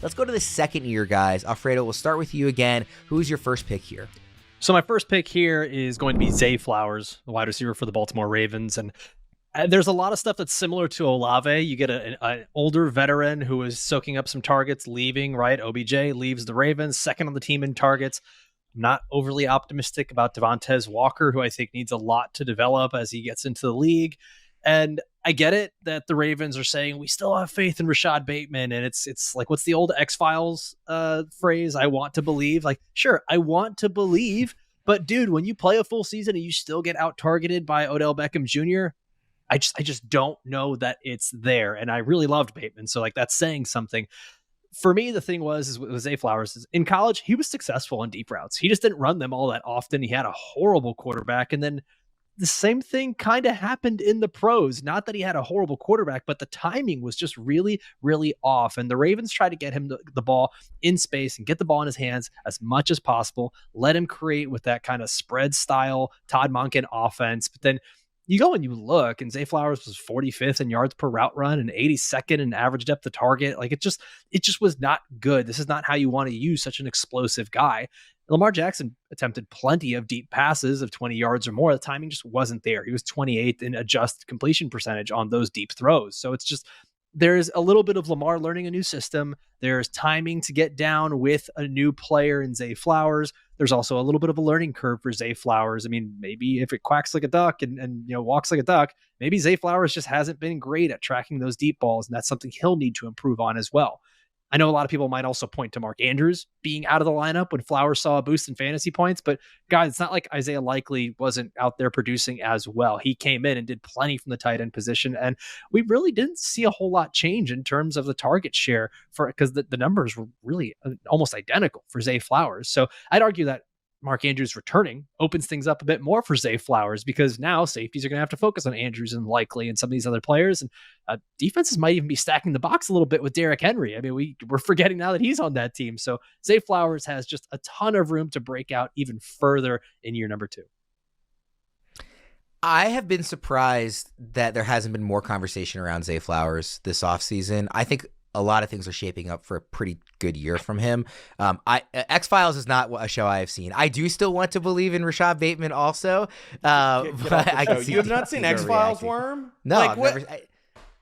Let's go to the second year guys. Alfredo, we'll start with you again. Who's your first pick here? So my first pick here is going to be Zay Flowers, the wide receiver for the Baltimore Ravens. And there's a lot of stuff that's similar to Olave. You get an older veteran who is soaking up some targets, leaving, right? OBJ leaves the Ravens, second on the team in targets. I'm not overly optimistic about Devontae Walker, who I think needs a lot to develop as he gets into the league. And I get it that the Ravens are saying we still have faith in Rashad Bateman. And it's like, what's the old X-Files phrase? I want to believe. Like, sure, I want to believe. But dude, when you play a full season and you still get out-targeted by Odell Beckham Jr., I just don't know that it's there. And I really loved Bateman. So like that's saying something. For me, the thing was with Zay Flowers, in college, he was successful on deep routes. He just didn't run them all that often. He had a horrible quarterback. And then the same thing kind of happened in the pros. Not that he had a horrible quarterback, but the timing was just really, really off. And the Ravens tried to get him the ball in space and get the ball in his hands as much as possible. Let him create with that kind of spread style Todd Monken offense. But then you go and you look, and Zay Flowers was 45th in yards per route run and 82nd in average depth of target. Like it just was not good. This is not how you want to use such an explosive guy. Lamar Jackson attempted plenty of deep passes of 20 yards or more. The timing just wasn't there. He was 28th in adjusted completion percentage on those deep throws. So it's just, there's a little bit of Lamar learning a new system. There's timing to get down with a new player in Zay Flowers. There's also a little bit of a learning curve for Zay Flowers. I mean, maybe if it quacks like a duck and walks like a duck, maybe Zay Flowers just hasn't been great at tracking those deep balls, and that's something he'll need to improve on as well. I know a lot of people might also point to Mark Andrews being out of the lineup when Flowers saw a boost in fantasy points, but guys, it's not like Isaiah Likely wasn't out there producing as well. He came in and did plenty from the tight end position, and we really didn't see a whole lot change in terms of the target share because the numbers were really almost identical for Zay Flowers. So I'd argue that Mark Andrews returning opens things up a bit more for Zay Flowers because now safeties are going to have to focus on Andrews and Likely and some of these other players. And defenses might even be stacking the box a little bit with Derrick Henry. I mean, we're forgetting now that he's on that team. So Zay Flowers has just a ton of room to break out even further in year number 2. I have been surprised that there hasn't been more conversation around Zay Flowers this offseason. I think a lot of things are shaping up for a pretty good year from him. X-Files is not a show I have seen. I do still want to believe in Rashad Bateman also. But you have not seen X-Files, Worm? No,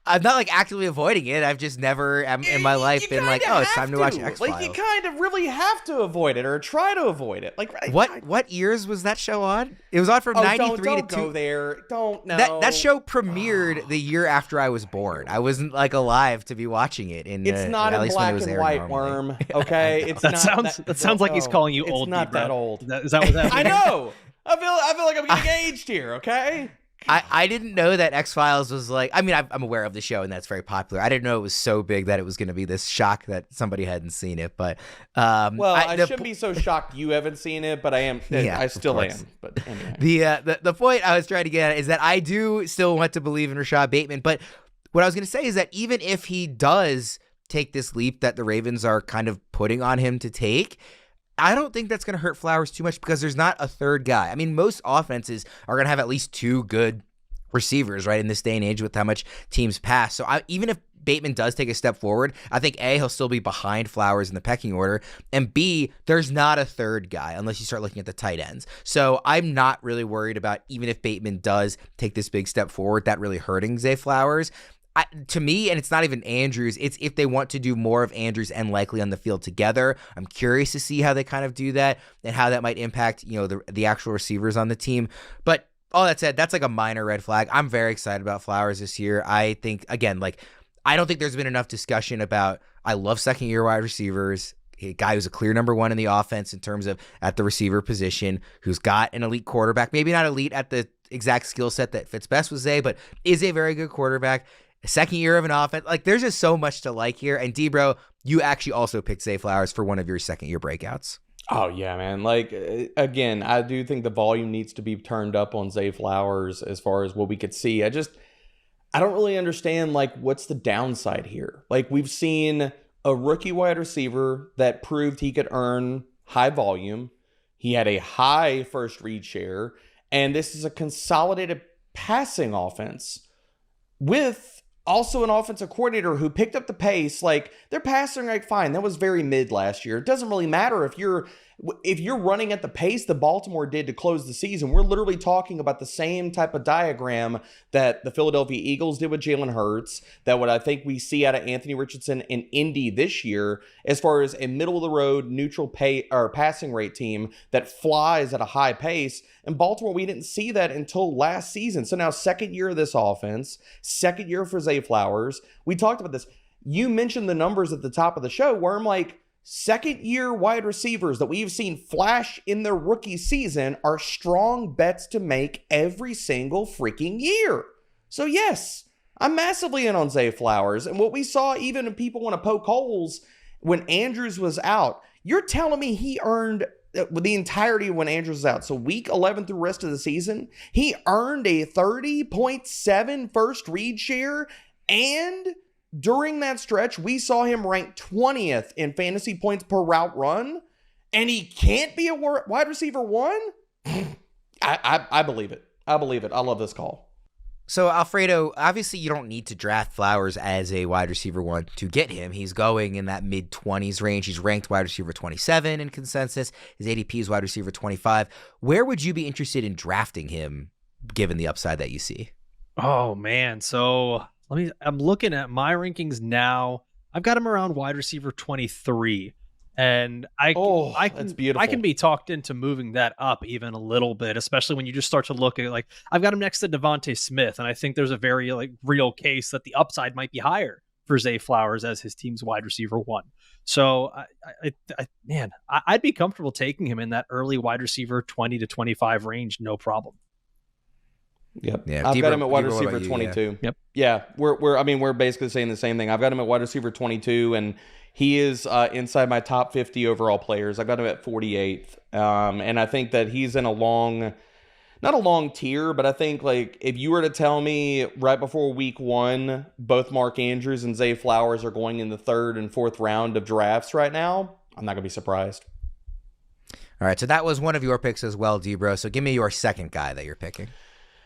I'm not like actively avoiding it. I've just never in my life been like, oh, it's time to watch X-Files. Like you kind of really have to avoid it or try to avoid it. Like what years was that show on? It was on from 93 to 2. Don't go there. Don't know. That show premiered the year after I was born. I wasn't like alive to be watching it. It's not in black and white, Worm. Okay, that sounds like he's calling you old. It's not that old. Is that what's happening? I know. I feel like I'm getting aged here. Okay. I didn't know that X-Files was like, I mean, I'm aware of the show and that's very popular. I didn't know it was so big that it was going to be this shock that somebody hadn't seen it. But I shouldn't be so shocked you haven't seen it, but I am. Yeah, I still am. But anyway. The point I was trying to get at is that I do still want to believe in Rashad Bateman. But what I was going to say is that even if he does take this leap that the Ravens are kind of putting on him to take, I don't think that's going to hurt Flowers too much because there's not a third guy. I mean, most offenses are going to have at least 2 good receivers, right, in this day and age with how much teams pass. So even if Bateman does take a step forward, I think A, he'll still be behind Flowers in the pecking order, and B, there's not a third guy unless you start looking at the tight ends. So I'm not really worried about, even if Bateman does take this big step forward, that really hurting Zay Flowers. To me, and it's not even Andrews, it's if they want to do more of Andrews and Likely on the field together. I'm curious to see how they kind of do that and how that might impact, the actual receivers on the team. But all that said, that's like a minor red flag. I'm very excited about Flowers this year. I think, again, I don't think there's been enough discussion about, I love second-year wide receivers, a guy who's a clear number 1 in the offense in terms of at the receiver position, who's got an elite quarterback, maybe not elite at the exact skill set that fits best with Zay, but is a very good quarterback. Second year of an offense. There's just so much to like here. And D-Bro, you actually also picked Zay Flowers for one of your second-year breakouts. Oh, yeah, man. Again, I do think the volume needs to be turned up on Zay Flowers as far as what we could see. I don't really understand, what's the downside here? We've seen a rookie wide receiver that proved he could earn high volume. He had a high first read share. And this is a consolidated passing offense with also an offensive coordinator who picked up the pace. Like, their passing rate, fine, that was very mid last year. It doesn't really matter if you're running at the pace that Baltimore did to close the season. We're literally talking about the same type of diagram that the Philadelphia Eagles did with Jalen Hurts, that what I think we see out of Anthony Richardson in Indy this year, as far as a middle-of-the-road, neutral passing rate team that flies at a high pace. In Baltimore, we didn't see that until last season. So now, second year of this offense, second year for Zay Flowers. We talked about this. You mentioned the numbers at the top of the show where I'm like, second-year wide receivers that we've seen flash in their rookie season are strong bets to make every single freaking year. So yes, I'm massively in on Zay Flowers. And what we saw, even if people want to poke holes, when Andrews was out, you're telling me he earned the entirety when Andrews was out. So week 11 through the rest of the season, he earned a 30.7 first read share, and during that stretch, we saw him ranked 20th in fantasy points per route run, and he can't be a wide receiver one? I believe it. I believe it. I love this call. So, Alfredo, obviously you don't need to draft Flowers as a wide receiver one to get him. He's going in that mid-20s range. He's ranked wide receiver 27 in consensus. His ADP is wide receiver 25. Where would you be interested in drafting him, given the upside that you see? Oh, man. So I'm looking at my rankings now. I've got him around wide receiver 23. And that's beautiful. I can be talked into moving that up even a little bit, especially when you just start to look at, like, I've got him next to Devontae Smith, and I think there's a very real case that the upside might be higher for Zay Flowers as his team's wide receiver one. So I'd be comfortable taking him in that early wide receiver 20 to 25 range, no problem. Yep. Yeah. I've got him at wide receiver 22. Yep. Yeah. We're basically saying the same thing. I've got him at wide receiver 22, and he is inside my top 50 overall players. I got him at 48th. And I think that he's in not a long tier, but I think, like, if you were to tell me right before week one, both Mark Andrews and Zay Flowers are going in the third and fourth round of drafts right now, I'm not going to be surprised. All right. So that was one of your picks as well, Debro. So give me your second guy that you're picking.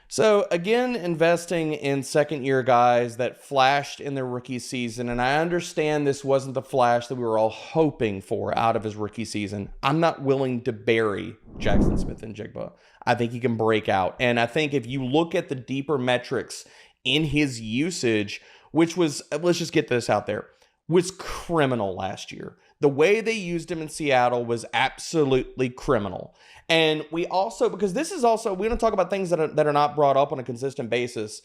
So, again, investing in second-year guys that flashed in their rookie season, and I understand this wasn't the flash that we were all hoping for out of his rookie season. I'm not willing to bury Jaxon-Smith Njigba. I think he can break out. And I think if you look at the deeper metrics in his usage, which was, let's just get this out there, was criminal last year. The way they used him in Seattle was absolutely criminal. And we also, because this is also, we don't talk about things that are not brought up on a consistent basis.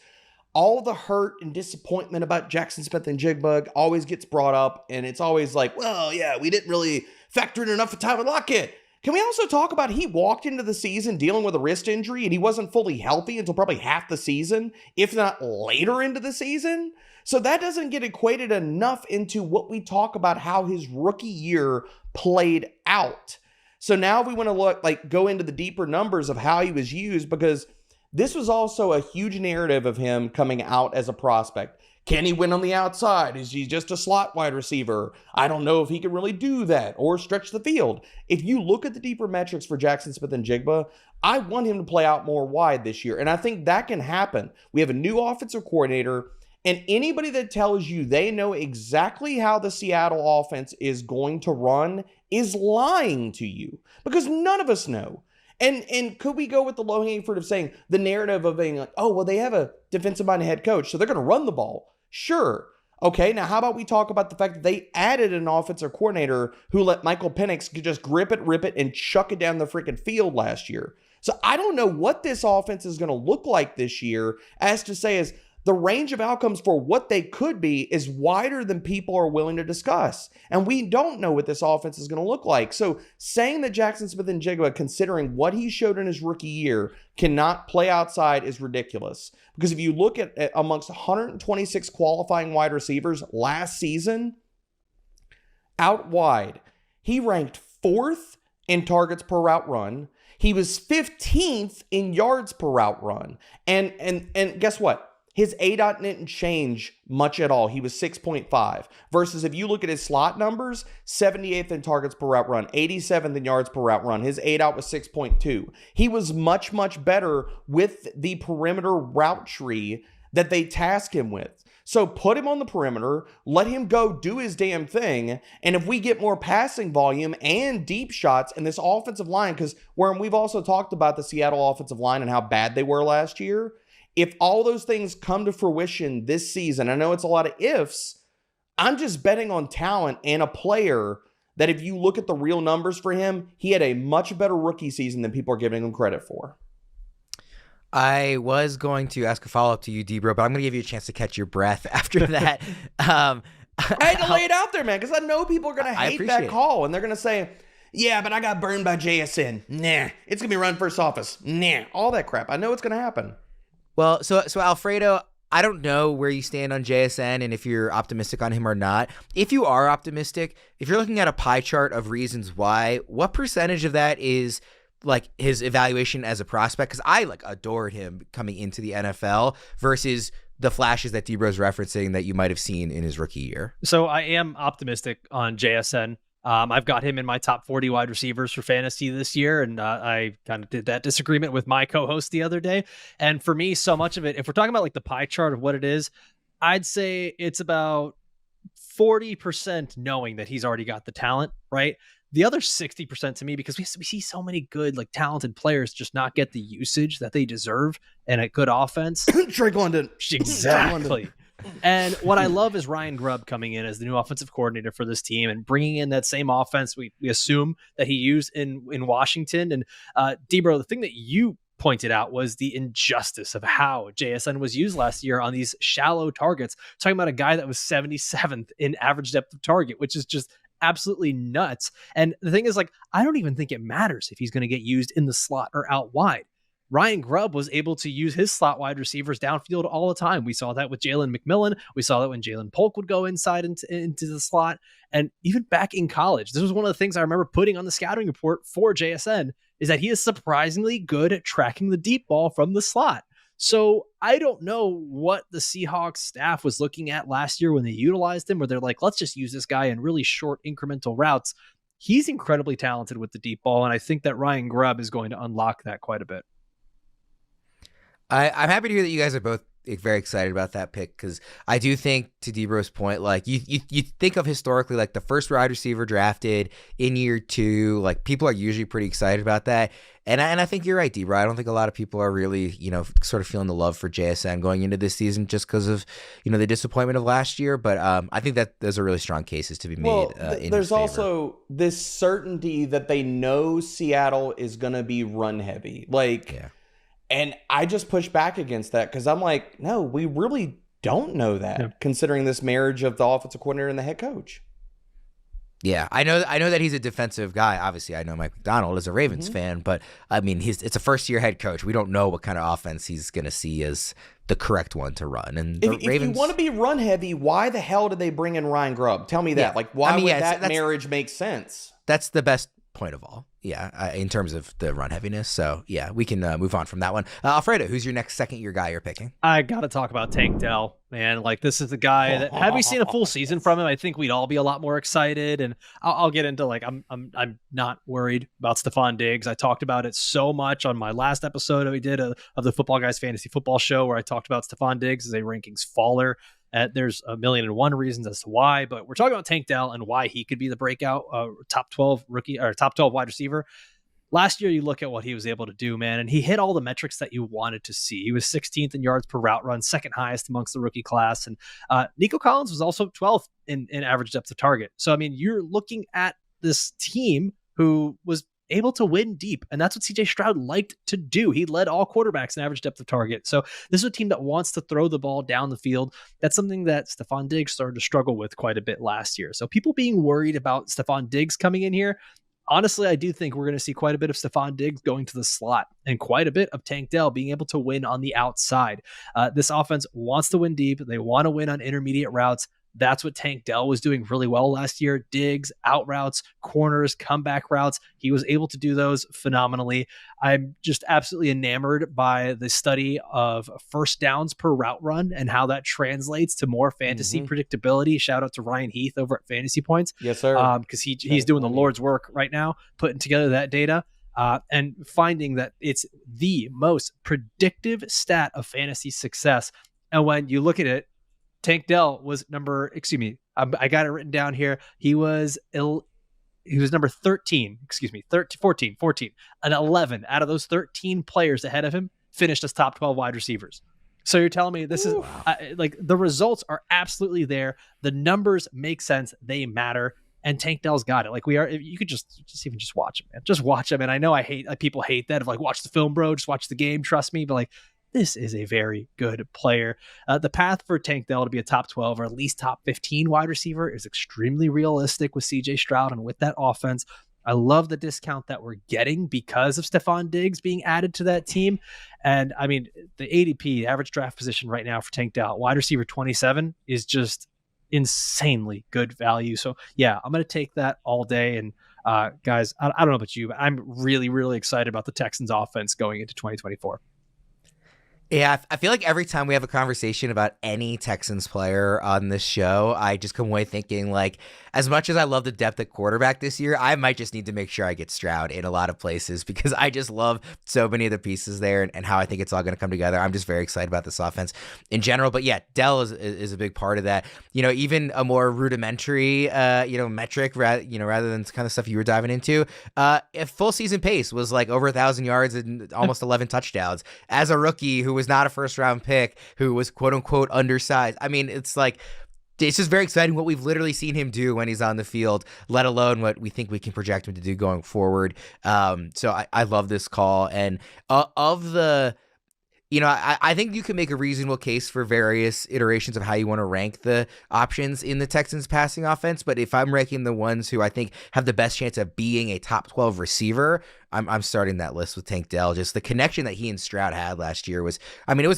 All the hurt and disappointment about Jaxon-Smith Njigba always gets brought up, and it's always like, well, yeah, we didn't really factor in enough of Tyler Lockett. Can we also talk about he walked into the season dealing with a wrist injury, and he wasn't fully healthy until probably half the season, if not later into the season? So that doesn't get equated enough into what we talk about how his rookie year played out. So now we want to go into the deeper numbers of how he was used, because this was also a huge narrative of him coming out as a prospect. Can he win on the outside? Is he just a slot wide receiver? I don't know if he can really do that or stretch the field. If you look at the deeper metrics for Jaxon-Smith Njigba, I want him to play out more wide this year. And I think that can happen. We have a new offensive coordinator, and anybody that tells you they know exactly how the Seattle offense is going to run is lying to you, because none of us know. And could we go with the low-hanging fruit of saying the narrative of being like, oh, well, they have a defensive-minded head coach, so they're going to run the ball? Sure. Okay, now how about we talk about the fact that they added an offensive coordinator who let Michael Penix just grip it, rip it, and chuck it down the freaking field last year. So I don't know what this offense is going to look like this year, as to say is the range of outcomes for what they could be is wider than people are willing to discuss. And we don't know what this offense is going to look like. So saying that Jaxon-Smith Njigba, considering what he showed in his rookie year, cannot play outside is ridiculous. Because if you look at amongst 126 qualifying wide receivers last season, out wide, he ranked 4th in targets per route run. He was 15th in yards per route run. And guess what? His ADOT didn't change much at all. He was 6.5. Versus if you look at his slot numbers, 78th in targets per route run, 87th in yards per route run. His ADOT was 6.2. He was much, much better with the perimeter route tree that they tasked him with. So put him on the perimeter, let him go do his damn thing. And if we get more passing volume and deep shots in this offensive line, because we've also talked about the Seattle offensive line and how bad they were last year. If all those things come to fruition this season, I know it's a lot of ifs, I'm just betting on talent and a player that if you look at the real numbers for him, he had a much better rookie season than people are giving him credit for. I was going to ask a follow-up to you, Debro, but I'm going to give you a chance to catch your breath after that. I had to lay it out there, man, because I know people are going to hate that call, and they're going to say, yeah, but I got burned by JSN. Nah, it's going to be run first office. Nah, all that crap. I know it's going to happen. Well, so Alfredo, I don't know where you stand on JSN and if you're optimistic on him or not. If you are optimistic, if you're looking at a pie chart of reasons why, what percentage of that is like his evaluation as a prospect? Because I adored him coming into the NFL versus the flashes that Debro's referencing that you might have seen in his rookie year. So I am optimistic on JSN. I've got him in my top 40 wide receivers for fantasy this year, and I kind of did that disagreement with my co-host the other day. And for me, so much of it, if we're talking about like the pie chart of what it is, I'd say it's about 40% knowing that he's already got the talent, right? The other 60% to me, because we see so many good, like talented players just not get the usage that they deserve and a good offense. Drake London. Exactly. And what I love is Ryan Grubb coming in as the new offensive coordinator for this team and bringing in that same offense we assume that he used in Washington. And Debro, the thing that you pointed out was the injustice of how JSN was used last year on these shallow targets. Talking about a guy that was 77th in average depth of target, which is just absolutely nuts. And the thing is, like, I don't even think it matters if he's going to get used in the slot or out wide. Ryan Grubb was able to use his slot wide receivers downfield all the time. We saw that with Jalen McMillan. We saw that when Jalen Polk would go inside into the slot. And even back in college, this was one of the things I remember putting on the scouting report for JSN, is that he is surprisingly good at tracking the deep ball from the slot. So I don't know what the Seahawks staff was looking at last year when they utilized him, where they're like, let's just use this guy in really short incremental routes. He's incredibly talented with the deep ball, and I think that Ryan Grubb is going to unlock that quite a bit. I'm happy to hear that you guys are both very excited about that pick, because I do think, to Debro's point, like you think of historically, like the first wide receiver drafted in year 2, like people are usually pretty excited about that. And I think you're right, Debro. I don't think a lot of people are really, sort of feeling the love for JSN going into this season just because of, the disappointment of last year. But I think that those are really strong cases to be made. There's also this certainty that they know Seattle is going to be run heavy. And I just push back against that because I'm like, no, we really don't know that, considering this marriage of the offensive coordinator and the head coach. Yeah, I know that he's a defensive guy. Obviously, I know Mike McDonald is a Ravens fan, but I mean, it's a first-year head coach. We don't know what kind of offense he's going to see as the correct one to run. And if you want to be run heavy, why the hell did they bring in Ryan Grubb? Tell me that. Why would that marriage make sense? That's the best point of all. Yeah, in terms of the run heaviness. So, yeah, we can move on from that one. Alfredo, who's your next second-year guy you're picking? I got to talk about Tank Dell, man. Like, this is the guy that, had we seen a full season from him, I think we'd all be a lot more excited. And I'll get into, like, I'm not worried about Stephon Diggs. I talked about it so much on my last episode that we did of the Football Guys Fantasy Football Show, where I talked about Stephon Diggs as a rankings faller. There's 1,000,001 reasons as to why, but we're talking about Tank Dell and why he could be the breakout top 12 rookie or top 12 wide receiver. Last year, you look at what he was able to do, man, and he hit all the metrics that you wanted to see. He was 16th in yards per route run, second highest amongst the rookie class. And Nico Collins was also 12th in average depth of target. So, I mean, you're looking at this team who was able to win deep, and that's what CJ Stroud liked to do. He led all quarterbacks in average depth of target. So this is a team that wants to throw the ball down the field. That's something that Stephon Diggs started to struggle with quite a bit last year. So people being worried about Stephon Diggs coming in here, honestly, I do think we're going to see quite a bit of Stephon Diggs going to the slot and quite a bit of Tank Dell being able to win on the outside. This offense wants to win deep. They want to win on intermediate routes. That's what Tank Dell was doing really well last year. Digs, out routes, corners, comeback routes. He was able to do those phenomenally. I'm just absolutely enamored by the study of first downs per route run and how that translates to more fantasy predictability. Shout out to Ryan Heath over at Fantasy Points. Yes, sir. Because he's doing the Lord's work right now, putting together that data. And finding that it's the most predictive stat of fantasy success. And when you look at it, Tank Dell was I got it written down here. He was number 13, 14. And 11 out of those 13 players ahead of him finished as top 12 wide receivers. So you're telling me this is like the results are absolutely there. The numbers make sense. They matter. And Tank Dell's got it. Like you could just watch him, man. Just watch him. And I know people hate that of like, watch the film, bro. Just watch the game. Trust me. But like, this is a very good player. The path for Tank Dell to be a top 12 or at least top 15 wide receiver is extremely realistic with CJ Stroud and with that offense. I love the discount that we're getting because of Stephon Diggs being added to that team. And I mean, the ADP, average draft position right now for Tank Dell, wide receiver 27, is just insanely good value. So yeah, I'm going to take that all day. And guys, I don't know about you, but I'm really, really excited about the Texans offense going into 2024. Yeah, I feel like every time we have a conversation about any Texans player on this show, I just come away thinking, like, as much as I love the depth at quarterback this year, I might just need to make sure I get Stroud in a lot of places because I just love so many of the pieces there and how I think it's all going to come together. I'm just very excited about this offense in general. But yeah, Dell is a big part of that. You know, even a more rudimentary, metric, rather than kind of stuff you were diving into. If full season pace was like over 1,000 yards and almost 11 touchdowns as a rookie who was not a first round pick, who was quote unquote undersized. I mean, it's just very exciting what we've literally seen him do when he's on the field, let alone what we think we can project him to do going forward. So I love this call. And I think you can make a reasonable case for various iterations of how you want to rank the options in the Texans passing offense. But if I'm ranking the ones who I think have the best chance of being a top 12 receiver, I'm starting that list with Tank Dell. Just the connection that he and Stroud had last year it was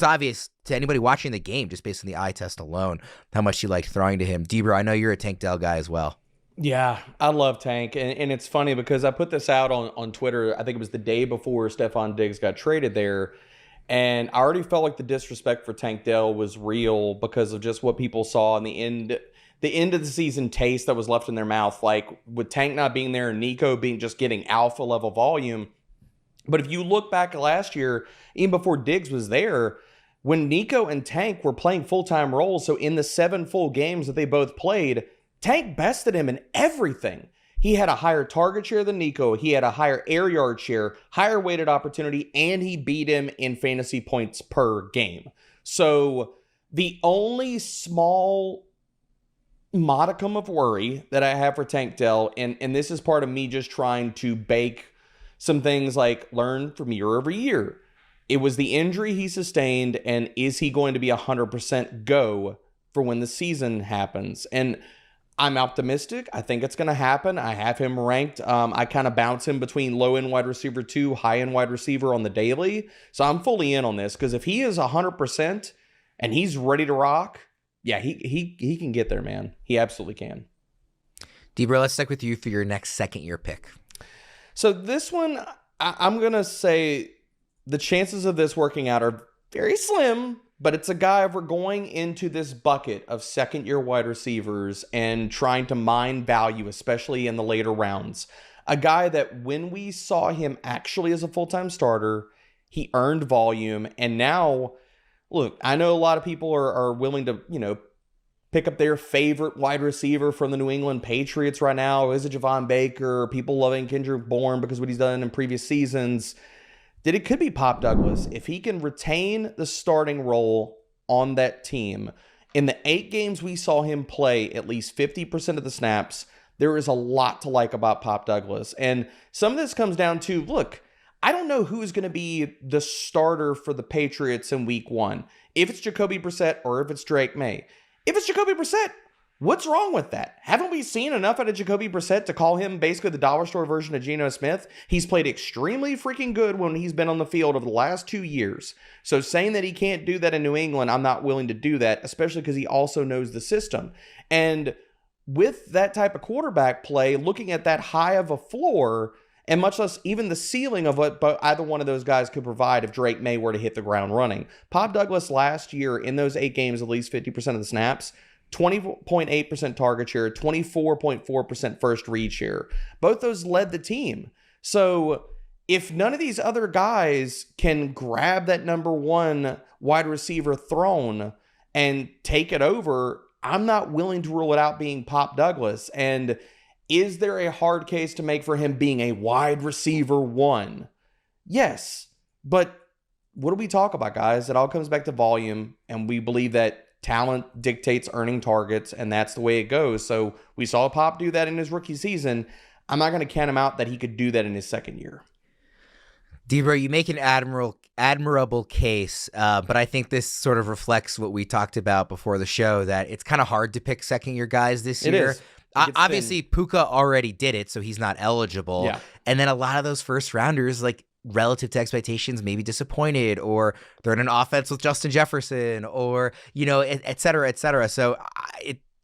obvious to anybody watching the game, just based on the eye test alone, how much he liked throwing to him. DeMario, I know you're a Tank Dell guy as well. Yeah, I love Tank. And it's funny because I put this out on Twitter. I think it was the day before Stephon Diggs got traded there. And I already felt like the disrespect for Tank Dell was real because of just what people saw in the end of the season taste that was left in their mouth. Like with Tank not being there and Nico getting alpha level volume. But if you look back at last year, even before Diggs was there, when Nico and Tank were playing full-time roles, so in the 7 full games that they both played, Tank bested him in everything. He had a higher target share than Nico. He had a higher air yard share, higher weighted opportunity, and he beat him in fantasy points per game. So the only small modicum of worry that I have for Tank Dell, and this is part of me just trying to bake some things like learn from year over year. It was the injury he sustained, and is he going to be 100% go for when the season happens? And I'm optimistic. I think it's going to happen. I have him ranked. I kind of bounce him between low-end wide receiver 2, high-end wide receiver on the daily. So I'm fully in on this because if he is 100% and he's ready to rock, yeah, he can get there, man. He absolutely can. DeMario, let's stick with you for your next second-year pick. So this one, I'm going to say the chances of this working out are very slim. But it's a guy, if we're going into this bucket of second-year wide receivers and trying to mine value, especially in the later rounds, a guy that when we saw him actually as a full-time starter, he earned volume. And now, look, I know a lot of people are willing to, pick up their favorite wide receiver from the New England Patriots right now. Is it Javon Baker? People loving Kendrick Bourne because of what he's done in previous seasons. It could be Pop Douglas. If he can retain the starting role on that team, in the 8 games we saw him play at least 50% of the snaps, there is a lot to like about Pop Douglas. And some of this comes down to, look, I don't know who's going to be the starter for the Patriots in week 1. If it's Jacoby Brissett or if it's Drake May. If it's Jacoby Brissett, what's wrong with that? Haven't we seen enough out of Jacoby Brissett to call him basically the dollar store version of Geno Smith? He's played extremely freaking good when he's been on the field over the last 2 years. So saying that he can't do that in New England, I'm not willing to do that, especially because he also knows the system. And with that type of quarterback play, looking at that high of a floor, and much less even the ceiling of what either one of those guys could provide if Drake May were to hit the ground running. Pop Douglas last year in those 8 games, at least 50% of the snaps, 20.8% target share, 24.4% first read share. Both those led the team. So if none of these other guys can grab that number 1 wide receiver throne, and take it over, I'm not willing to rule it out being Pop Douglas. And is there a hard case to make for him being a wide receiver 1? Yes. But what do we talk about, guys? It all comes back to volume, and we believe that talent dictates earning targets, and that's the way it goes. So we saw Pop do that in his rookie season. I'm not going to count him out that he could do that in his second year. DeMario, you make an admirable case, but I think this sort of reflects what we talked about before the show, that it's kind of hard to pick second-year guys this year. It is. Obviously, Puka already did it, so he's not eligible. Yeah. And then a lot of those first-rounders, like, relative to expectations, maybe disappointed, or they're in an offense with Justin Jefferson, or, you know, et cetera, et cetera. So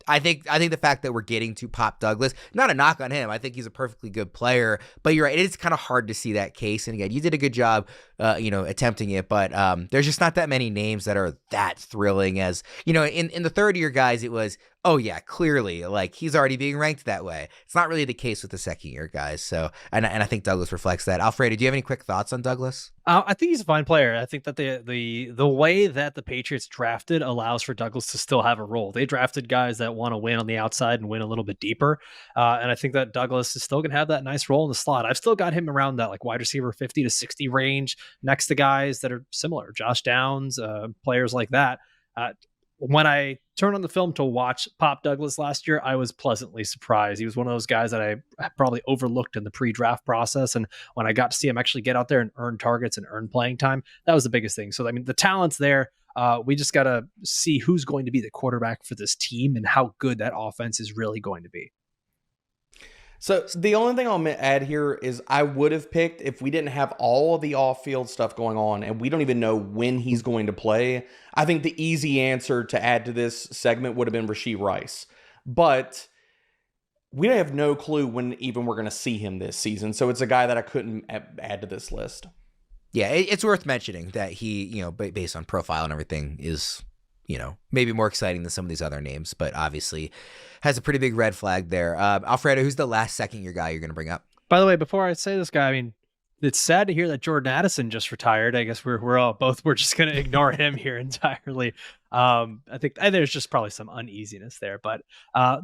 I think the fact that we're getting to Pop Douglas, not a knock on him. I think he's a perfectly good player, but you're right. It is kind of hard to see that case. And again, you did a good job, attempting it, but there's just not that many names that are that thrilling as, you know, in the third year guys, it was, oh yeah, clearly, like, he's already being ranked that way. It's not really the case with the second year guys. So, and I think Douglas reflects that. Alfredo, do you have any quick thoughts on Douglas? I think he's a fine player. I think that the way that the Patriots drafted allows for Douglas to still have a role. They drafted guys that want to win on the outside and win a little bit deeper. And I think that Douglas is still going to have that nice role in the slot. I've still got him around that, like, wide receiver 50 to 60 range next to guys that are similar. Josh Downs, players like that. When I turned on the film to watch Pop Douglas last year, I was pleasantly surprised. He was one of those guys that I probably overlooked in the pre-draft process. And when I got to see him actually get out there and earn targets and earn playing time, that was the biggest thing. So, I mean, the talent's there. We just got to see who's going to be the quarterback for this team and how good that offense is really going to be. So the only thing I'll add here is I would have picked, if we didn't have all of the off-field stuff going on and we don't even know when he's going to play, I think the easy answer to add to this segment would have been Rashee Rice. But we have no clue when even we're going to see him this season. So it's a guy that I couldn't add to this list. Yeah, it's worth mentioning that he, you know, based on profile and everything, is, you know, maybe more exciting than some of these other names, but obviously has a pretty big red flag there. Alfredo, who's the last second-year guy you're going to bring up? By the way, before I say this guy, I mean, it's sad to hear that Jordan Addison just retired. I guess we're just going to ignore him here entirely. I think there's just probably some uneasiness there, but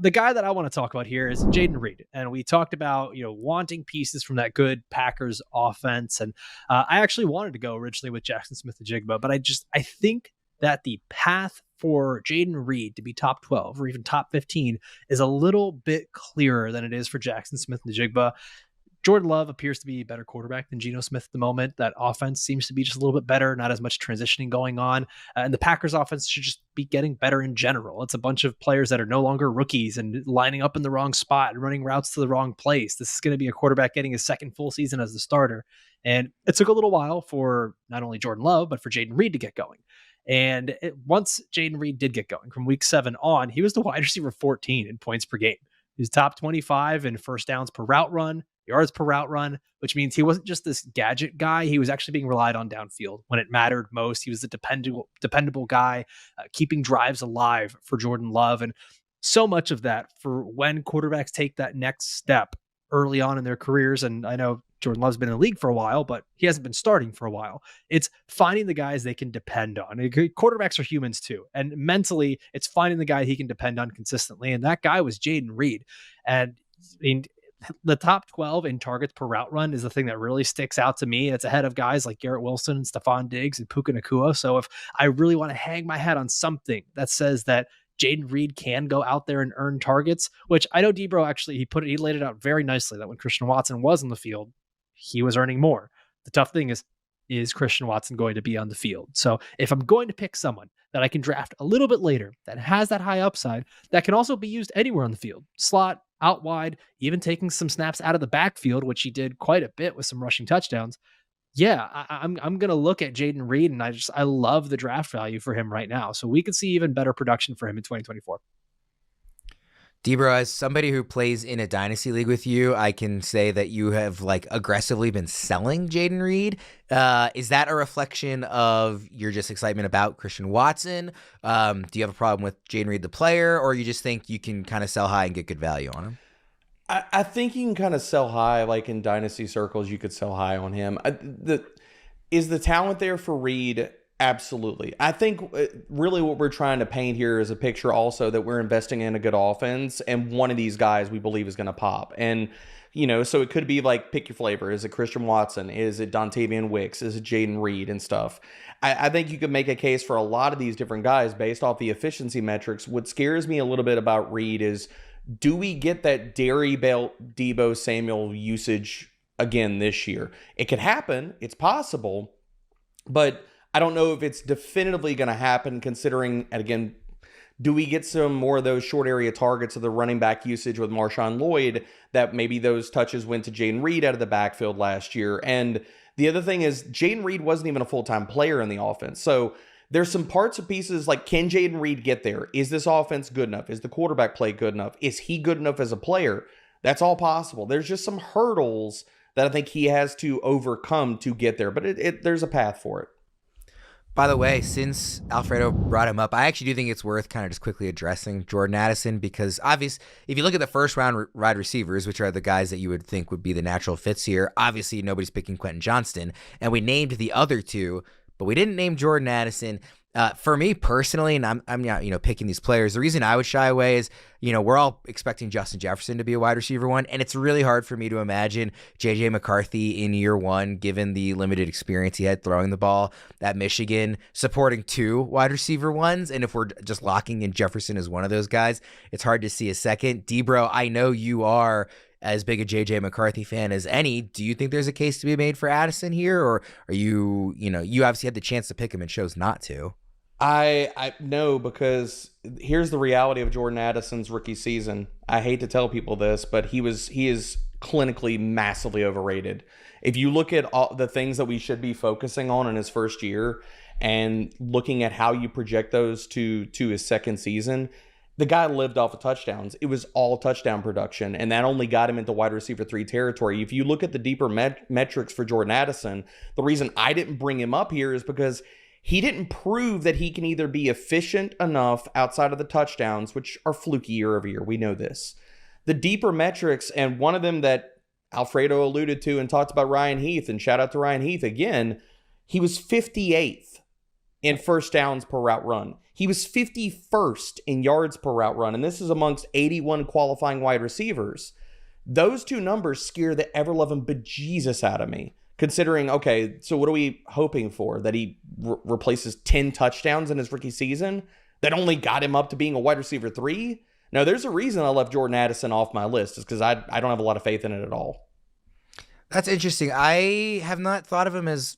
the guy that I want to talk about here is Jayden Reed. And we talked about, you know, wanting pieces from that good Packers offense. And I actually wanted to go originally with Jaxon-Smith Njigba, but I think that the path for Jayden Reed to be top 12 or even top 15 is a little bit clearer than it is for Jaxon-Smith Njigba. Jordan Love appears to be a better quarterback than Geno Smith at the moment. That offense seems to be just a little bit better, not as much transitioning going on. And the Packers offense should just be getting better in general. It's a bunch of players that are no longer rookies and lining up in the wrong spot and running routes to the wrong place. This is going to be a quarterback getting his second full season as the starter. And it took a little while for not only Jordan Love, but for Jayden Reed to get going. And once Jayden Reed did get going, from week 7 on, he was the wide receiver 14 in points per game. He was top 25 in first downs per route run, yards per route run, which means he wasn't just this gadget guy. He was actually being relied on downfield when it mattered most. He was the dependable guy, keeping drives alive for Jordan Love. And so much of that for when quarterbacks take that next step early on in their careers. And I know Jordan Love's been in the league for a while, but he hasn't been starting for a while. It's finding the guys they can depend on. Quarterbacks are humans too. And mentally, it's finding the guy he can depend on consistently. And that guy was Jayden Reed. And I mean, the top 12 in targets per route run is the thing that really sticks out to me. It's ahead of guys like Garrett Wilson and Stephon Diggs and Puka Nacua. So if I really want to hang my hat on something that says that Jayden Reed can go out there and earn targets, which I know Debro actually, he laid it out very nicely that when Christian Watson was on the field, he was earning more. The tough thing is Christian Watson going to be on the field? So if I'm going to pick someone that I can draft a little bit later that has that high upside, that can also be used anywhere on the field, slot, out wide, even taking some snaps out of the backfield, which he did quite a bit with some rushing touchdowns. Yeah, I'm going to look at Jayden Reed, and I love the draft value for him right now. So we could see even better production for him in 2024. Debro, as somebody who plays in a dynasty league with you, I can say that you have aggressively been selling Jayden Reed. Is that a reflection of your just excitement about Christian Watson? Do you have a problem with Jayden Reed, the player, or you just think you can kind of sell high and get good value on him? I think you can kind of sell high, like in dynasty circles, you could sell high on him. Is the talent there for Reed? Absolutely. I think really what we're trying to paint here is a picture also that we're investing in a good offense, and one of these guys we believe is going to pop. And, so it could be like, pick your flavor. Is it Christian Watson? Is it Dontavian Wicks? Is it Jayden Reed and stuff? I think you could make a case for a lot of these different guys based off the efficiency metrics. What scares me a little bit about Reed is, do we get that Dairy Belt, Debo Samuel usage again this year? It could happen. It's possible. But I don't know if it's definitively going to happen, considering, and again, do we get some more of those short area targets of the running back usage with Marshawn Lloyd, that maybe those touches went to Jayden Reed out of the backfield last year? And the other thing is, Jayden Reed wasn't even a full-time player in the offense. So there's some parts and pieces like, can Jayden Reed get there? Is this offense good enough? Is the quarterback play good enough? Is he good enough as a player? That's all possible. There's just some hurdles that I think he has to overcome to get there, but there's a path for it. By the way, since Alfredo brought him up, I actually do think it's worth kind of just quickly addressing Jordan Addison, because obviously, if you look at the first round wide receivers, which are the guys that you would think would be the natural fits here, obviously nobody's picking Quentin Johnston, and we named the other two, but we didn't name Jordan Addison. For me personally, and I'm not, picking these players, the reason I would shy away is, we're all expecting Justin Jefferson to be a wide receiver one, and it's really hard for me to imagine J.J. McCarthy in year one, given the limited experience he had throwing the ball at Michigan, supporting two wide receiver ones. And if we're just locking in Jefferson as one of those guys, it's hard to see a second. D-Bro, I know you are as big a J.J. McCarthy fan as any. Do you think there's a case to be made for Addison here, or are you obviously had the chance to pick him and chose not to? I know, because here's the reality of Jordan Addison's rookie season. I hate to tell people this, but he is clinically massively overrated. If you look at all the things that we should be focusing on in his first year and looking at how you project those to his second season, the guy lived off of touchdowns. It was all touchdown production, and that only got him into wide receiver 3 territory. If you look at the deeper metrics for Jordan Addison, the reason I didn't bring him up here is because he didn't prove that he can either be efficient enough outside of the touchdowns, which are fluky year over year. We know this. The deeper metrics, and one of them that Alfredo alluded to and talked about Ryan Heath, and shout out to Ryan Heath again, he was 58th in first downs per route run. He was 51st in yards per route run, and this is amongst 81 qualifying wide receivers. Those two numbers scare the ever-loving bejesus out of me. Considering, okay, so what are we hoping for? That he replaces 10 touchdowns in his rookie season? That only got him up to being a wide receiver 3? No, there's a reason I left Jordan Addison off my list. It's because I don't have a lot of faith in it at all. That's interesting. I have not thought of him as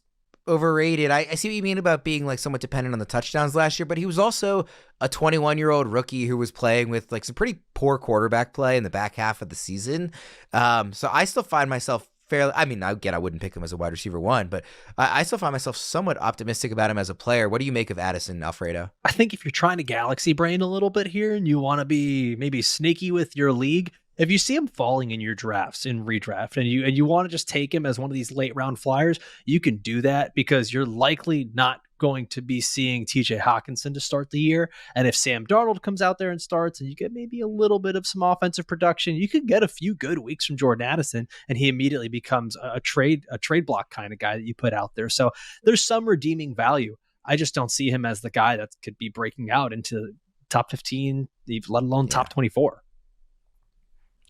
overrated. I see what you mean about being like somewhat dependent on the touchdowns last year, but he was also a 21-year-old rookie who was playing with like some pretty poor quarterback play in the back half of the season. So I still find myself fairly, again, I wouldn't pick him as a wide receiver 1, but I still find myself somewhat optimistic about him as a player. What do you make of Addison, Alfredo? I think if you're trying to galaxy brain a little bit here and you want to be maybe sneaky with your league, if you see him falling in your drafts, in redraft, and you want to just take him as one of these late round flyers, you can do that, because you're likely not going to be seeing TJ Hawkinson to start the year. And if Sam Darnold comes out there and starts, and you get maybe a little bit of some offensive production, you could get a few good weeks from Jordan Addison, and he immediately becomes a trade block kind of guy that you put out there. So there's some redeeming value. I just don't see him as the guy that could be breaking out into top 15, let alone top 24.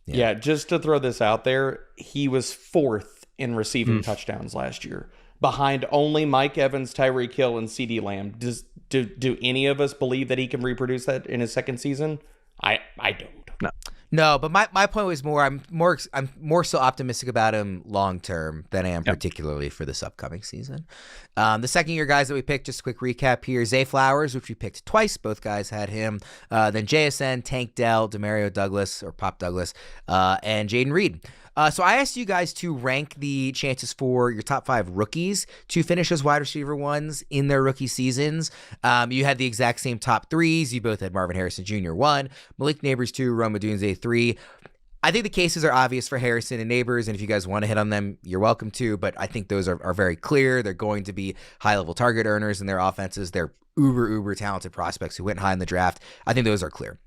Yeah, just to throw this out there, he was 4th in receiving touchdowns last year, behind only Mike Evans, Tyreek Hill, and CeeDee Lamb. Do any of us believe that he can reproduce that in his second season? I don't. No, but my point was I'm more so optimistic about him long term than I am particularly for this upcoming season. The second year guys that we picked, just a quick recap here: Zay Flowers, which we picked twice, both guys had him. Then JSN, Tank Dell, DeMario Douglas or Pop Douglas, and Jayden Reed. So I asked you guys to rank the chances for your top 5 rookies to finish as wide receiver 1s in their rookie seasons. You had the exact same top 3s. You both had Marvin Harrison Jr. 1, Malik Nabers 2, Odunze 3. I think the cases are obvious for Harrison and Nabers, and if you guys want to hit on them, you're welcome to, but I think those are very clear. They're going to be high-level target earners in their offenses. They're uber talented prospects who went high in the draft. I think those are clear.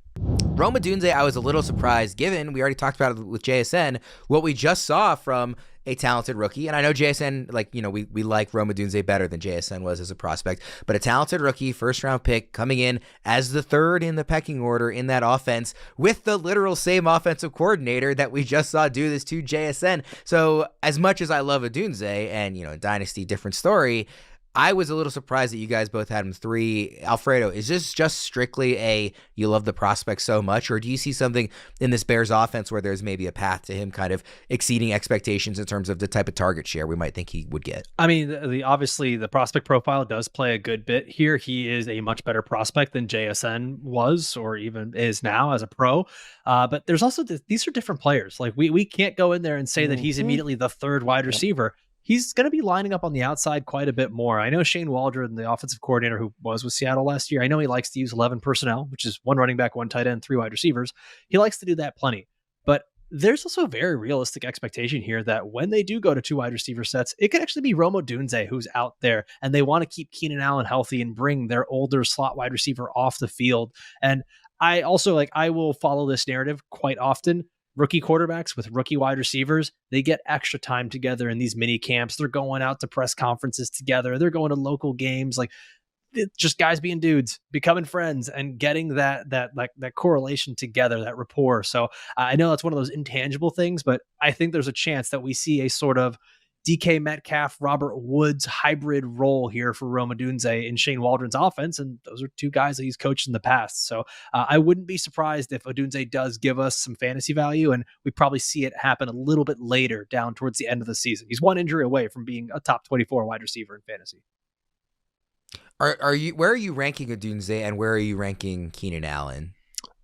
Rome Odunze, I was a little surprised given we already talked about it with JSN, what we just saw from a talented rookie. And I know JSN, we like Rome Odunze better than JSN was as a prospect, but a talented rookie, first round pick coming in as the third in the pecking order in that offense with the literal same offensive coordinator that we just saw do this to JSN. So as much as I love Odunze and, Dynasty, different story, I was a little surprised that you guys both had him 3. Alfredo, is this just strictly you love the prospect so much, or do you see something in this Bears offense where there's maybe a path to him kind of exceeding expectations in terms of the type of target share we might think he would get? I mean, obviously the prospect profile does play a good bit here. He is a much better prospect than JSN was or even is now as a pro. But there's also these are different players. Like we can't go in there and say that he's immediately the third wide receiver. He's going to be lining up on the outside quite a bit more. I know Shane Waldron, the offensive coordinator who was with Seattle last year, I know he likes to use 11 personnel, which is 1 running back, 1 tight end, 3 wide receivers. He likes to do that plenty. But there's also a very realistic expectation here that when they do go to 2 wide receiver sets, it could actually be Rome Odunze who's out there, and they want to keep Keenan Allen healthy and bring their older slot wide receiver off the field. And I also I will follow this narrative quite often. Rookie quarterbacks with rookie wide receivers, they get extra time together in these mini camps. They're going out to press conferences together. They're going to local games. Like, it's just guys being dudes, becoming friends, and getting that correlation together, that rapport. So I know that's one of those intangible things, but I think there's a chance that we see a sort of DK Metcalf, Robert Woods hybrid role here for Rome Odunze in Shane Waldron's offense. And those are 2 guys that he's coached in the past. So I wouldn't be surprised if Odunze does give us some fantasy value, and we probably see it happen a little bit later down towards the end of the season. He's 1 injury away from being a top 24 wide receiver in fantasy. Where are you ranking Odunze, and where are you ranking Keenan Allen?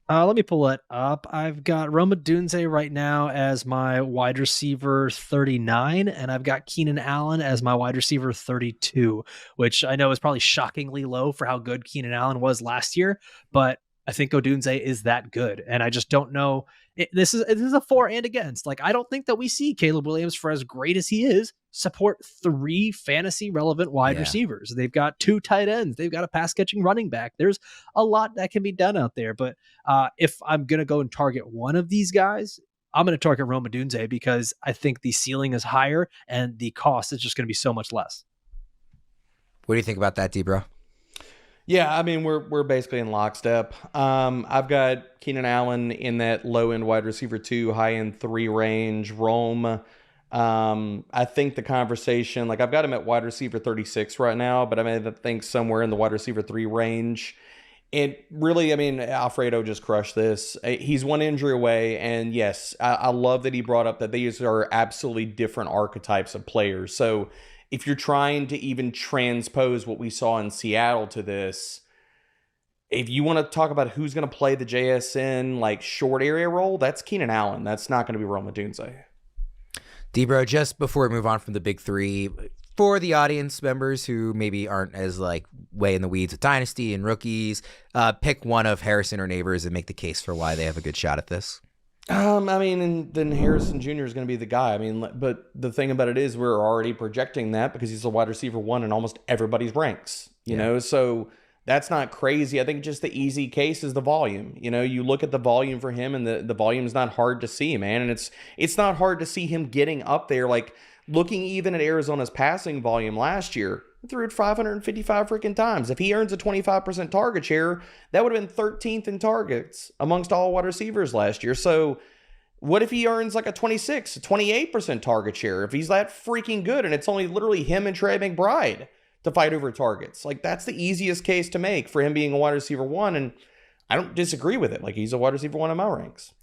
Let me pull it up. I've got Rome Odunze right now as my wide receiver 39, and I've got Keenan Allen as my wide receiver 32, which I know is probably shockingly low for how good Keenan Allen was last year, but I think Odunze is that good, and I just don't know. This is a for and against. I don't think that we see Caleb Williams, for as great as he is, support 3 fantasy relevant wide receivers. They've got 2 tight ends. They've got a pass catching running back. There's a lot that can be done out there. But if I'm going to go and target one of these guys, I'm going to target Rome Odunze because I think the ceiling is higher and the cost is just going to be so much less. What do you think about that, D-Bro? Yeah, I mean, we're basically in lockstep. I've got Keenan Allen in that low-end wide receiver 2, high-end 3 range. Rome, I think the conversation, I've got him at wide receiver 36 right now, but I think somewhere in the wide receiver 3 range. It really, Alfredo just crushed this. He's 1 injury away, and yes, I love that he brought up that these are absolutely different archetypes of players. So if you're trying to even transpose what we saw in Seattle to this, if you want to talk about who's going to play the JSN short area role, that's Keenan Allen. That's not going to be Rome Odunze. D-Bro, just before we move on from the big 3, for the audience members who maybe aren't as way in the weeds with Dynasty and rookies, pick one of Harrison or Nabers and make the case for why they have a good shot at this. And then Harrison Jr. is going to be the guy. But the thing about it is we're already projecting that because he's a wide receiver 1 in almost everybody's ranks, you know? So that's not crazy. I think just the easy case is the volume. You look at the volume for him, and the volume is not hard to see, man. And it's not hard to see him getting up there. Looking even at Arizona's passing volume last year, he threw it 555 freaking times. If he earns a 25% target share, that would have been 13th in targets amongst all wide receivers last year. So what if he earns a 28% target share? If he's that freaking good, and it's only literally him and Trey McBride to fight over targets. That's the easiest case to make for him being a wide receiver 1, and I don't disagree with it. He's a wide receiver 1 in my ranks.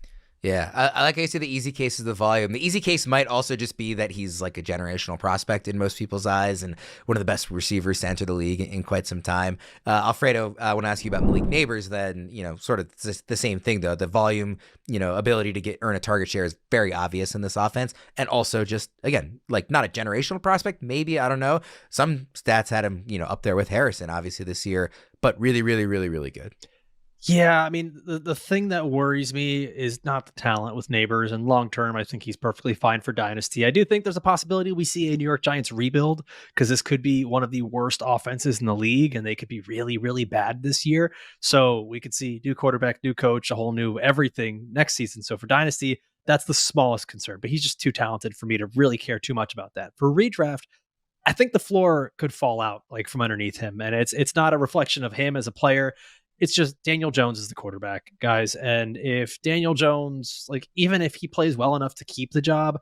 Yeah, I say the easy case is the volume. The easy case might also just be that he's a generational prospect in most people's eyes and one of the best receivers to enter the league in quite some time. Alfredo, I want to ask you about Malik Nabers then, sort of the same thing though. The volume, ability to earn a target share is very obvious in this offense. And also just, again, not a generational prospect, maybe, I don't know. Some stats had him, up there with Harrison, obviously this year, but really, really, really, really good. Yeah, I mean, the thing that worries me is not the talent with Nabers, and long term, I think he's perfectly fine for Dynasty. I do think there's a possibility we see a New York Giants rebuild, because this could be one of the worst offenses in the league, and they could be really, really bad this year. So we could see new quarterback, new coach, a whole new everything next season. So for Dynasty, that's the smallest concern, but he's just too talented for me to really care too much about that. For redraft, I think the floor could fall out like from underneath him, and it's not a reflection of him as a player. It's just Daniel Jones is the quarterback, guys. And if Daniel Jones, like, even if he plays well enough to keep the job,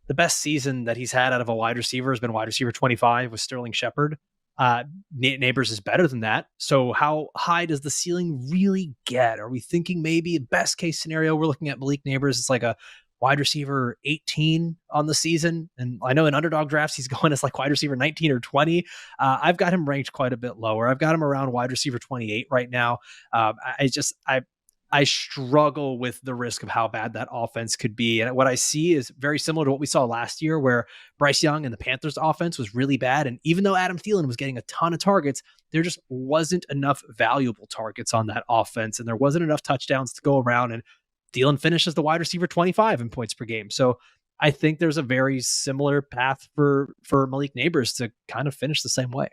the best season that he's had out of a wide receiver has been wide receiver 25 with Sterling Shepard. Nabers is better than that. So how high does the ceiling really get? Are we thinking maybe best case scenario, we're looking at Malik Nabers? It's like a wide receiver 18 on the season. And I know in underdog drafts, he's going as like wide receiver 19 or 20. I've got him ranked quite a bit lower. I've got him around wide receiver 28 right now. I struggle with the risk of how bad that offense could be. And what I see is very similar to what we saw last year, where Bryce Young and the Panthers offense was really bad. And even though Adam Thielen was getting a ton of targets, there just wasn't enough valuable targets on that offense. And there wasn't enough touchdowns to go around. And Thielen finishes the wide receiver 25 in points per game. So I think there's a very similar path for Malik Nabers to kind of finish the same way.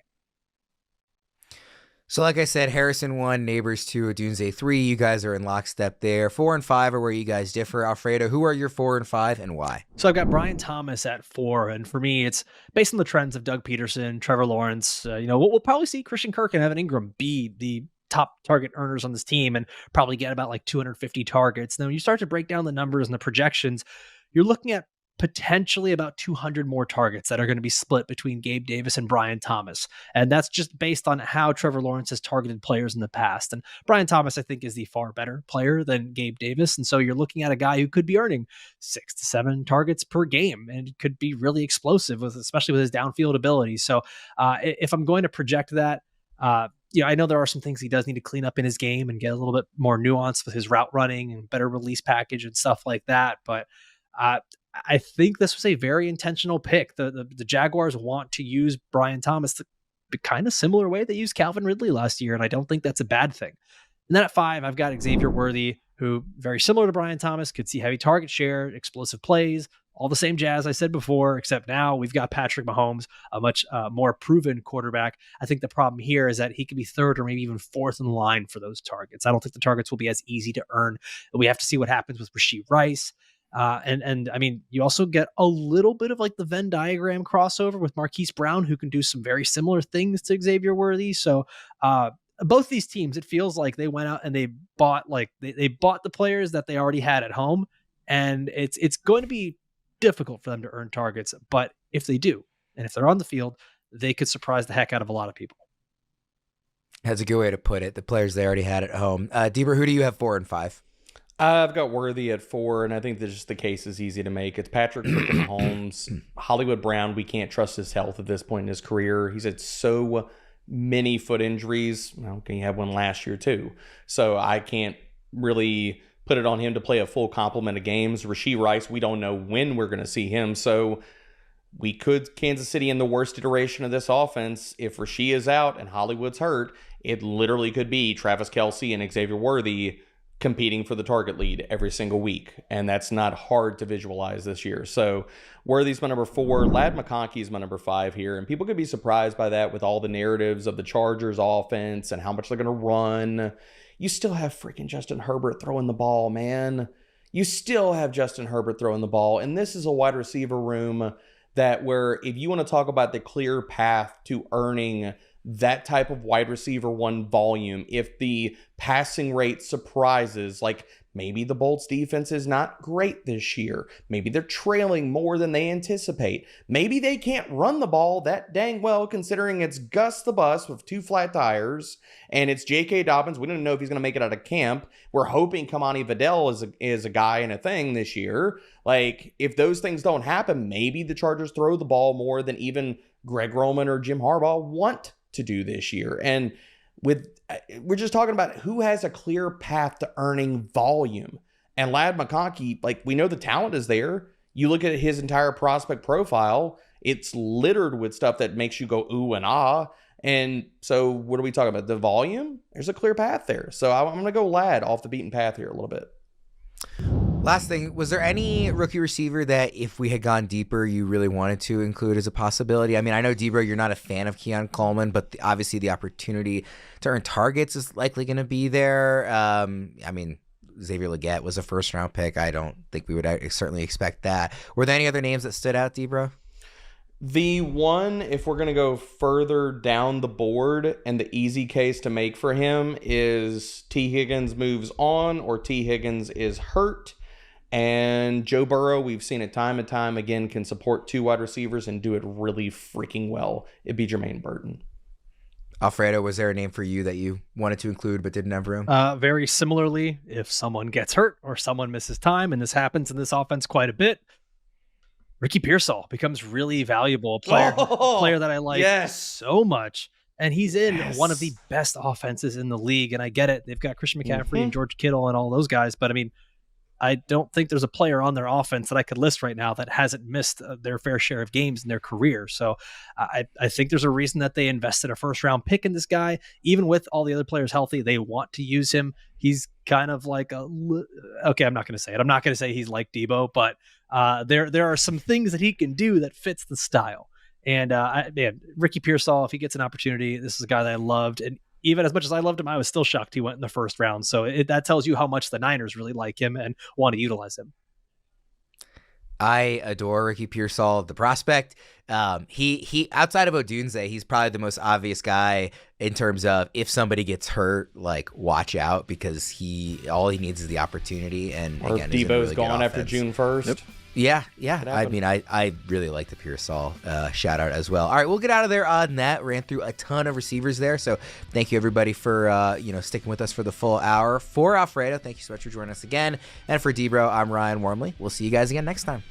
So like I said, Harrison 1, Nabers 2, Odunze 3. You guys are in lockstep there. 4 and 5 are where you guys differ. Alfredo, who are your 4 and 5 and why? So I've got Brian Thomas at 4. And for me, it's based on the trends of Doug Peterson, Trevor Lawrence. We'll probably see Christian Kirk and Evan Ingram be the top target earners on this team and probably get about like 250 targets. Now, when you start to break down the numbers and the projections, you're looking at potentially about 200 more targets that are going to be split between Gabe Davis and Brian Thomas. And that's just based on how Trevor Lawrence has targeted players in the past. And Brian Thomas, I think, is the far better player than Gabe Davis. And so you're looking at a guy who could be earning 6 to 7 targets per game and could be really explosive, especially with his downfield abilities. So if I'm going to project that, I know there are some things he does need to clean up in his game and get a little bit more nuanced with his route running and better release package and stuff like that. But I think this was a very intentional pick. The Jaguars want to use Brian Thomas the kind of similar way they used Calvin Ridley last year, and I don't think that's a bad thing. And then at 5, I've got Xavier Worthy, who, very similar to Brian Thomas, could see heavy target share, explosive plays, all the same jazz I said before, except now we've got Patrick Mahomes, a much more proven quarterback. I think the problem here is that he could be 3rd or maybe even 4th in line for those targets. I don't think the targets will be as easy to earn. We have to see what happens with Rashee Rice. And I mean, you also get a little bit of like the Venn diagram crossover with Marquise Brown, who can do some very similar things to Xavier Worthy. So both these teams, it feels like they went out and they bought they bought the players that they already had at home, and it's going to be difficult for them to earn targets. But if they do, and if they're on the field, they could surprise the heck out of a lot of people. That's a good way to put it. The players they already had at home. Deber, who do you have 4 and 5? I've got Worthy at 4, and I think that just the case is easy to make. It's Patrick freaking Mahomes. Hollywood Brown, we can't trust his health at this point in his career. He's had so many foot injuries. Well, he had one last year too. So I can't really put it on him to play a full complement of games. Rashee Rice, we don't know when we're going to see him. So we could Kansas City in the worst iteration of this offense. If Rashee is out and Hollywood's hurt, it literally could be Travis Kelce and Xavier Worthy competing for the target lead every single week. And that's not hard to visualize this year. So Worthy's my number 4. Ladd McKonkey is my number 5 here. And people could be surprised by that with all the narratives of the Chargers offense and how much they're going to run. You still have freaking Justin Herbert throwing the ball, man. You still have Justin Herbert throwing the ball. And this is a wide receiver room that where if you want to talk about the clear path to earning that type of wide receiver 1 volume, if the passing rate surprises, like maybe the Bolts defense is not great this year, maybe they're trailing more than they anticipate, maybe they can't run the ball that dang well considering it's Gus the Bus with 2 flat tires and it's J.K. Dobbins. We don't know if he's going to make it out of camp. We're hoping Kamani Vidal is a guy and a thing this year. Like, if those things don't happen, maybe the Chargers throw the ball more than even Greg Roman or Jim Harbaugh want to do this year. And we're just talking about who has a clear path to earning volume. And Ladd McKonkey, like, we know the talent is there. You look at his entire prospect profile, it's littered with stuff that makes you go ooh and ah. And so what are we talking about? The volume? There's a clear path there. So I'm going to go Ladd off the beaten path here a little bit. Last thing, was there any rookie receiver that if we had gone deeper, you really wanted to include as a possibility? I mean, I know, Debro, you're not a fan of Keon Coleman, but obviously the opportunity to earn targets is likely going to be there. I mean, Xavier Legette was a first-round pick. I don't think we would certainly expect that. Were there any other names that stood out, Debro? The one, if we're going to go further down the board, and the easy case to make for him is T. Higgins moves on or T. Higgins is hurt. And Joe Burrow, we've seen it time and time again, can support 2 wide receivers and do it really freaking well. It'd be Jermaine Burton. Alfredo, was there a name for you that you wanted to include but didn't have room? Very similarly, if someone gets hurt or someone misses time, and this happens in this offense quite a bit, Ricky Pearsall becomes really valuable, player that I like so much. And he's in one of the best offenses in the league. And I get it. They've got Christian McCaffrey and George Kittle and all those guys. But I mean, I don't think there's a player on their offense that I could list right now that hasn't missed their fair share of games in their career. So I think there's a reason that they invested a first-round pick in this guy. Even with all the other players healthy, they want to use him. He's kind of like okay, I'm not going to say it. I'm not going to say he's like Debo, but there are some things that he can do that fits the style. And Ricky Pearsall, if he gets an opportunity, this is a guy that I loved. And even as much as I loved him, I was still shocked he went in the first round. So that tells you how much the Niners really like him and want to utilize him. I adore Ricky Pearsall, the prospect. He outside of Odunze, he's probably the most obvious guy in terms of if somebody gets hurt, like watch out, because all he needs is the opportunity. And or again, Debo's really gone after June 1st. Yep. Yeah. I mean, I really like the Pearsall shout out as well. All right, we'll get out of there on that. Ran through a ton of receivers there, so thank you everybody for sticking with us for the full hour. For Alfredo, thank you so much for joining us again, and for Debro, I'm Ryan Wormeli. We'll see you guys again next time.